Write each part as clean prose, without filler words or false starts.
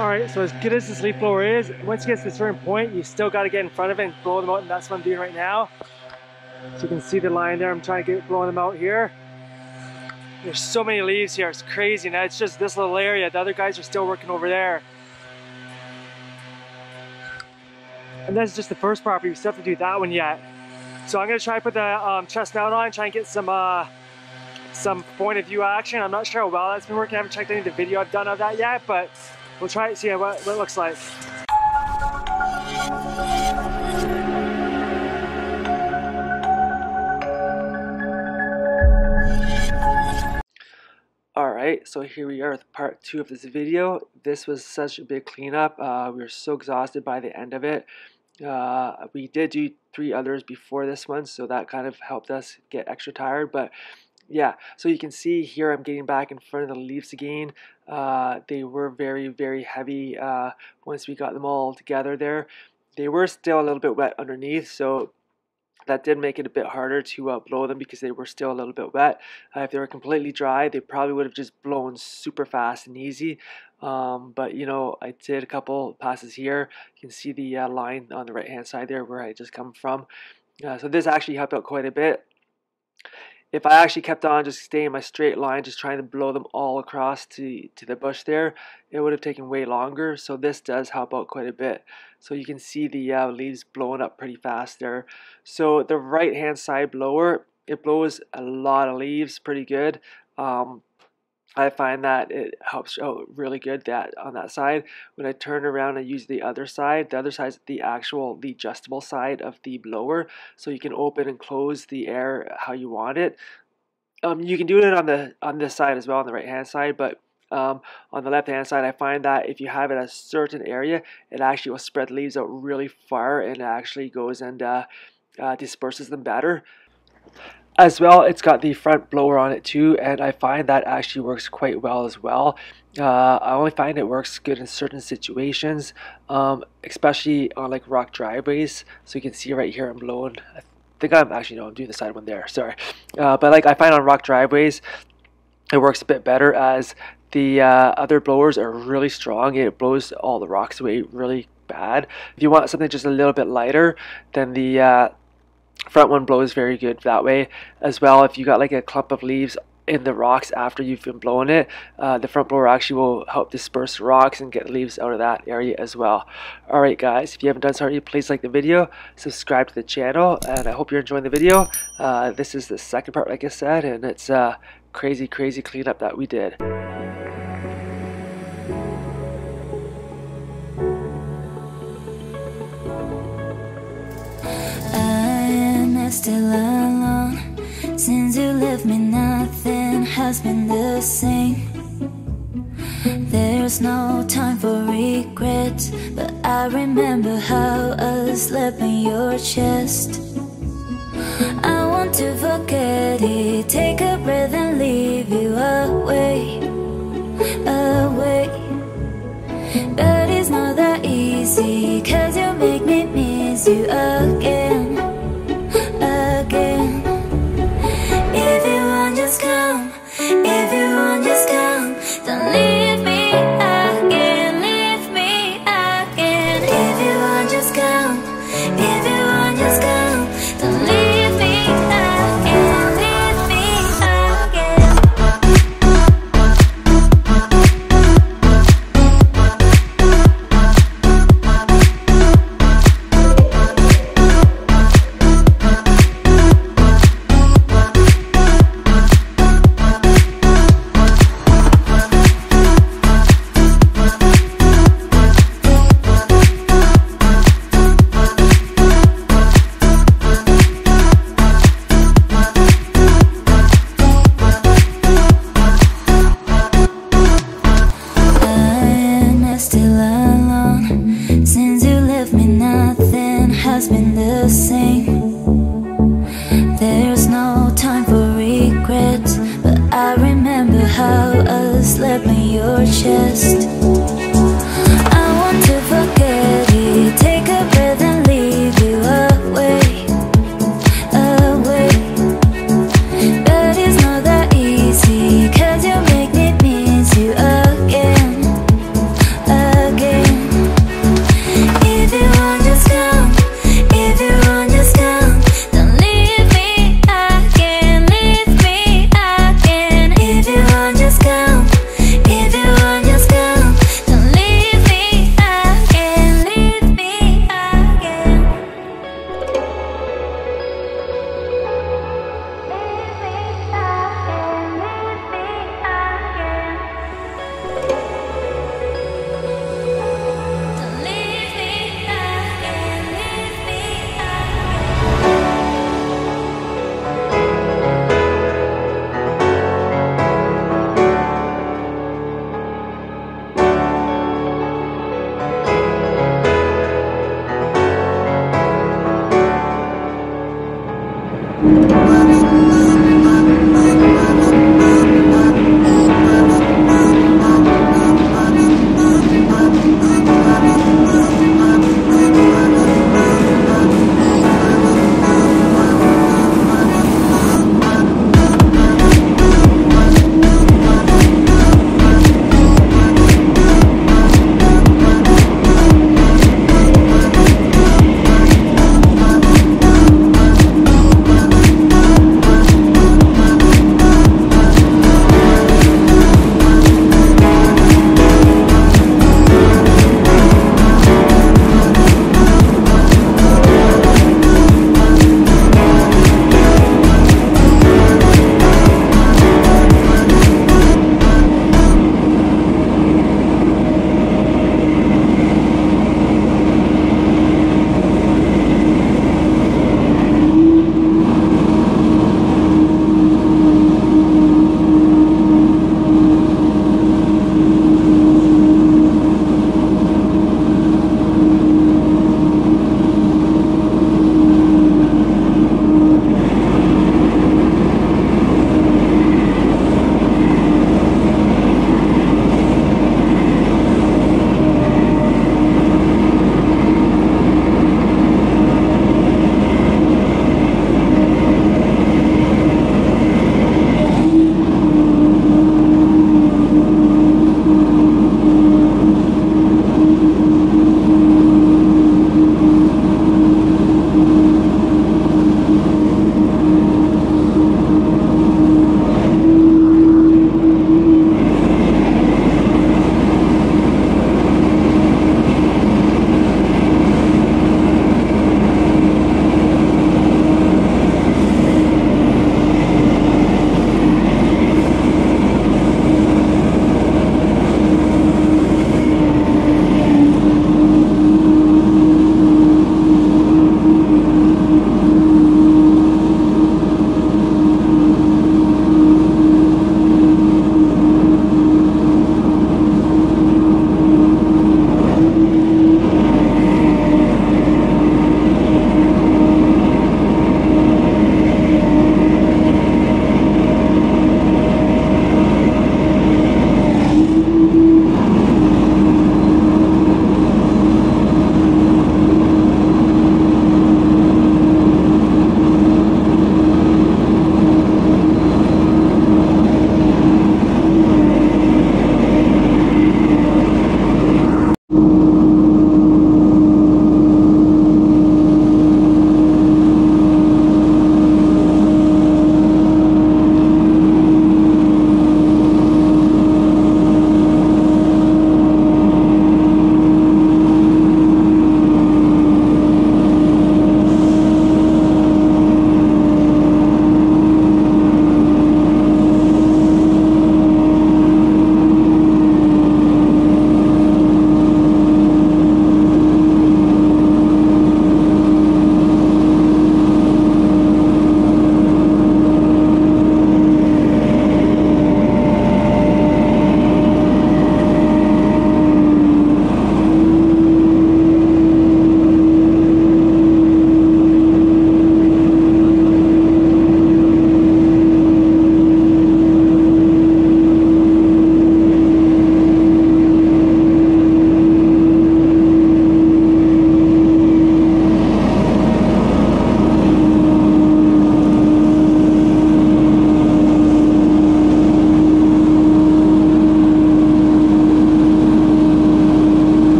Alright, so as good as this leaf blower is, once you get to a certain point, you still got to get in front of it and blow them out, and that's what I'm doing right now. So you can see the line there, I'm trying to get blowing them out here. There's so many leaves here, it's crazy. Now it's just this little area, the other guys are still working over there. And that's just the first property, we still have to do that one yet. So I'm going to try to put the chest mount on, try and get some point of view action. I'm not sure how well that's been working, I haven't checked any of the video I've done of that yet, but we'll try it, see what it looks like. Alright, so here we are with part 2 of this video. This was such a big cleanup. We were so exhausted by the end of it. We did do 3 others before this one, so that kind of helped us get extra tired. But yeah, so you can see here I'm getting back in front of the leaves again. They were very, very heavy once we got them all together there. They were still a little bit wet underneath, so that did make it a bit harder to blow them because they were still a little bit wet. If they were completely dry, they probably would have just blown super fast and easy. But you know, I did a couple passes here. You can see the line on the right hand side there where I just come from. So this actually helped out quite a bit. If I actually kept on just staying in my straight line, just trying to blow them all across to the bush there, it would have taken way longer. So this does help out quite a bit. So you can see the leaves blowing up pretty fast there. So the right hand side blower, it blows a lot of leaves pretty good. I find that it helps out really good on that side. When I turn around and use the other side is the adjustable side of the blower, so you can open and close the air how you want it. You can do it on this side as well, on the right hand side, but on the left hand side I find that if you have it at a certain area, it actually will spread the leaves out really far, and it actually goes and disperses them better. As well, it's got the front blower on it too, and I find that actually works quite well as well. I only find it works good in certain situations, especially on like rock driveways. So you can see right here I'm blowing. I think I'm doing the side one there, sorry. But like I find on rock driveways, it works a bit better as the other blowers are really strong. It blows all the rocks away really bad. If you want something just a little bit lighter, then the front one blows very good that way as well. If you got like a clump of leaves in the rocks after you've been blowing it, the front blower actually will help disperse the rocks and get leaves out of that area as well. Alright guys, if you haven't done so already, please like the video, subscribe to the channel, and I hope you're enjoying the video. This is the second part, like I said, and it's a crazy cleanup that we did. Still alone. Since you left me, nothing has been the same. There's no time for regrets, but I remember how I slept in your chest. I want to forget it, take a breath and leave you away. But it's not that easy, 'cause you make me miss you again. If you want, just come. If you want, just come. Don't leave me again, leave me again. If you want, just come. If you want, just come. Don't leave me again, leave me slept in your chest. I want to forget it, take a breath and leave you away. But it's not that easy, 'cause you make me miss you again.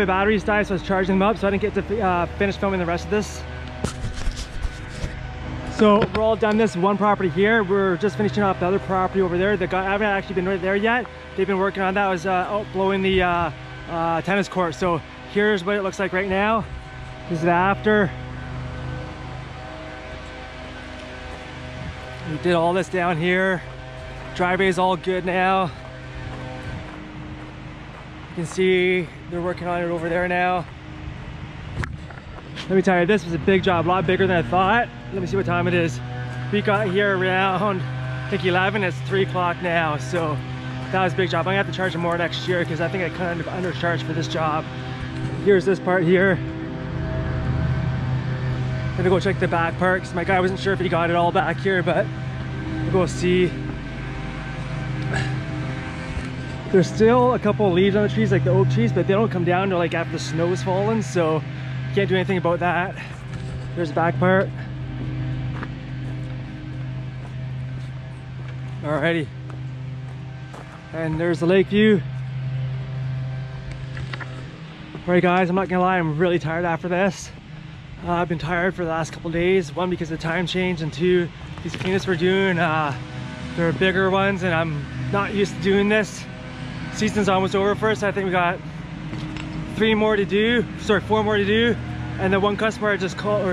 batteries died, so I was charging them up, so I didn't get to finish filming the rest of this. So we're all done this one property here. We're just finishing off the other property over there. The guy, I haven't actually been right there yet. They've been working on that. I was out blowing the tennis court. So here's what it looks like right now. This is the after. We did all this down here. Driveway is all good now. You can see they're working on it over there now. Let me tell you, this was a big job, a lot bigger than I thought. Let me see what time it is. We got here around, I think 11, it's 3 o'clock now. So that was a big job. I'm gonna have to charge them more next year because I think I kind of undercharged for this job. Here's this part here. I'm gonna go check the back part because my guy wasn't sure if he got it all back here, but we'll go see. There's still a couple of leaves on the trees, like the oak trees, but they don't come down until like after the snow's fallen, so can't do anything about that. There's the back part. Alrighty. And there's the lake view. Alright guys, I'm not gonna lie, I'm really tired after this. I've been tired for the last couple days. One, because of the time change, and two, these cleanups we're doing, they're bigger ones and I'm not used to doing this. Season's almost over first. I think we got 4 more to do, and then one customer just called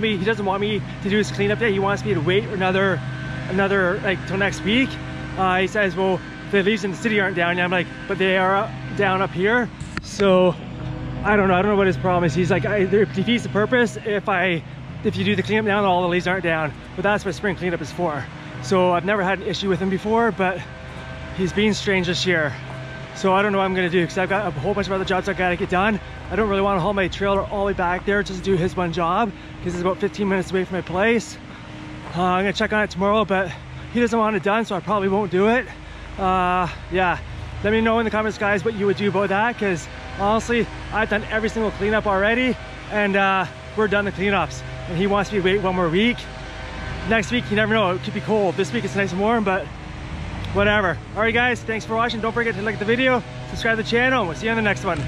me. He doesn't want me to do his cleanup day. He wants me to wait another like till next week. He says, well, the leaves in the city aren't down yet. I'm like, but they are down up here. So I don't know what his problem is. He's like, it defeats the purpose if you do the cleanup now and all the leaves aren't down. But that's what spring cleanup is for. So I've never had an issue with him before, but he's being strange this year. So I don't know what I'm gonna do because I've got a whole bunch of other jobs I gotta get done. I don't really want to haul my trailer all the way back there just to do his one job because it's about 15 minutes away from my place. I'm gonna check on it tomorrow, but he doesn't want it done, so I probably won't do it. Yeah, let me know in the comments, guys, what you would do about that, because honestly, I've done every single cleanup already, and we're done the cleanups. And he wants me to wait 1 more week. Next week, you never know, it could be cold. This week it's nice and warm, but whatever. All right, guys, thanks for watching. Don't forget to like the video, subscribe to the channel, and we'll see you on the next one.